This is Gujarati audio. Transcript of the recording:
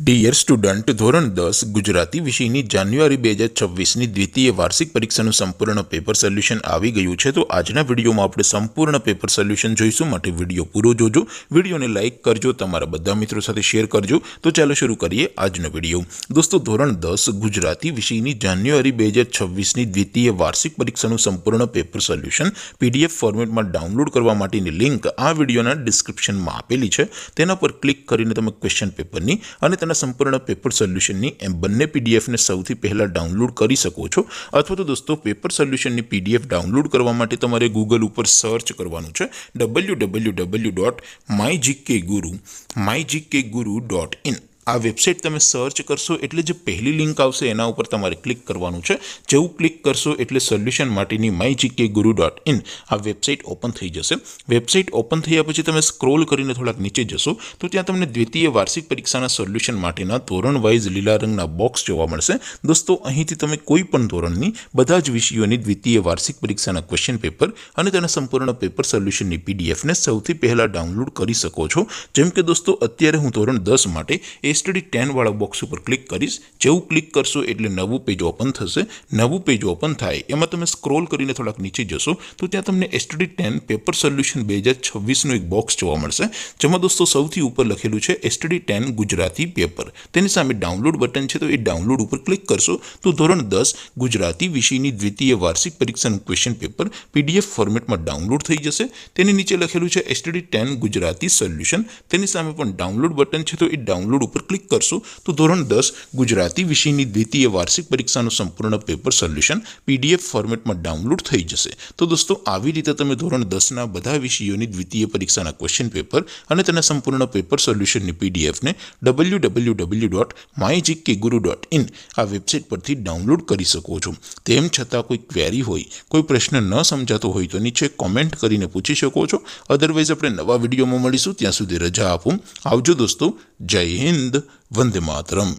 ડિયર સ્ટુડન્ટ, ધોરણ 10 ગુજરાતી વિષયની જાન્યુઆરી 2026ની દ્વિતીય વાર્ષિક પરીક્ષાનું સંપૂર્ણ પેપર સોલ્યુશન આવી ગયું છે। તો આજના વિડીયોમાં આપણે સંપૂર્ણ પેપર સોલ્યુશન જોઈશું, માટે વિડીયો પૂરો જોજો, વિડીયોને લાઇક કરજો, તમારા બધા મિત્રો સાથે શેર કરજો। તો ચાલો શરૂ કરીએ આજનો વિડીયો। દોસ્તો, ધોરણ 10 ગુજરાતી વિષયની જાન્યુઆરી 2026ની દ્વિતીય વાર્ષિક પરીક્ષાનું સંપૂર્ણ પેપર સોલ્યુશન PDF ફોર્મેટમાં ડાઉનલોડ કરવા માટેની લિંક આ વિડીયોના ડિસ્ક્રિપ્શનમાં આપેલી છે। તેના પર ક્લિક કરીને તમે ક્વેશ્ચન પેપરની અને તેના સંપૂર્ણ પેપર સોલ્યુશનની એમ બંને પીડીએફને સૌથી પહેલાં ડાઉનલોડ કરી શકો છો। અથવા તો દોસ્તો, પેપર સોલ્યુશનની PDF ડાઉનલોડ કરવા માટે તમારે ગૂગલ ઉપર સર્ચ કરવાનું છે www.mygkguru.in। આ વેબસાઇટ તમે સર્ચ કરશો એટલે જે પહેલી લિંક આવશે એના ઉપર તમારે ક્લિક કરવાનું છે। જેવું ક્લિક કરશો એટલે સોલ્યુશન માટેની mygkguru.in આ વેબસાઇટ ઓપન થઈ જશે। વેબસાઇટ ઓપન થયા પછી તમે સ્ક્રોલ કરીને થોડાક નીચે જશો તો ત્યાં તમને દ્વિતીય વાર્ષિક પરીક્ષાના સોલ્યુશન માટેના ધોરણ વાઇઝ લીલા રંગના બોક્સ જોવા મળશે। દોસ્તો, અહીંથી તમે કોઈ પણ ધોરણની બધા જ વિષયોની દ્વિતીય વાર્ષિક પરીક્ષાના ક્વેશ્ચન પેપર અને તેના સંપૂર્ણ પેપર સોલ્યુશનની પીડીએફને સૌથી પહેલાં ડાઉનલોડ કરી શકો છો। જેમ કે દોસ્તો, અત્યારે હું ધોરણ 10 માટે સ્ટડી 10 વાળા બોક્સ ઉપર ક્લિક કરીશ। જેવું ક્લિક કરશો એટલે નવું પેજ ઓપન થશે। નવું પેજ ઓપન થાય એમાં તમે સ્ક્રોલ કરીને થોડાક નીચે જશો તો ત્યાં તમને સ્ટડી 10 પેપર સોલ્યુશન 2026નું એક બોક્સ જોવા મળશે, જેમાં દોસ્તો સૌથી ઉપર લખેલું છે સ્ટડી 10 ગુજરાતી પેપર। તેની સામે ડાઉનલોડ બટન છે, તો એ ડાઉનલોડ ઉપર ક્લિક કરશો તો ધોરણ 10 ગુજરાતી વિષયની દ્વિતીય વાર્ષિક પરીક્ષાનું ક્વેશ્ચન પેપર PDF ફોર્મેટમાં ડાઉનલોડ થઈ જશે। તેની નીચે લખેલું છે સ્ટડી 10 ગુજરાતી સોલ્યુશન। તેની સામે પણ ડાઉનલોડ બટન છે, તો એ ડાઉનલોડ ઉપર ક્લિક કરશો તો ધોરણ 10 ગુજરાતી વિષયની દ્વિતીય વાર્ષિક પરીક્ષાનું સંપૂર્ણ પેપર સોલ્યુશન PDF ફોર્મેટમાં ડાઉનલોડ થઈ જશે। તો દોસ્તો, આવી રીતે તમે ધોરણ 10ના બધા વિષયોની દ્વિતીય પરીક્ષાના ક્વેશ્ચન પેપર અને તેના સંપૂર્ણ પેપર સોલ્યુશનની PDFને www.mygkguru.in આ વેબસાઇટ પરથી ડાઉનલોડ કરી શકો છો। તેમ છતાં કોઈ ક્વેરી હોય, કોઈ પ્રશ્ન ન સમજાતો હોય તો નીચે કોમેન્ટ કરીને પૂછી શકો છો। અધરવાઇઝ આપણે નવા વિડીયોમાં મળીશું, ત્યાં સુધી રજા આપો। આવજો દોસ્તો, જય હિન્દ, વંદે માતરમ।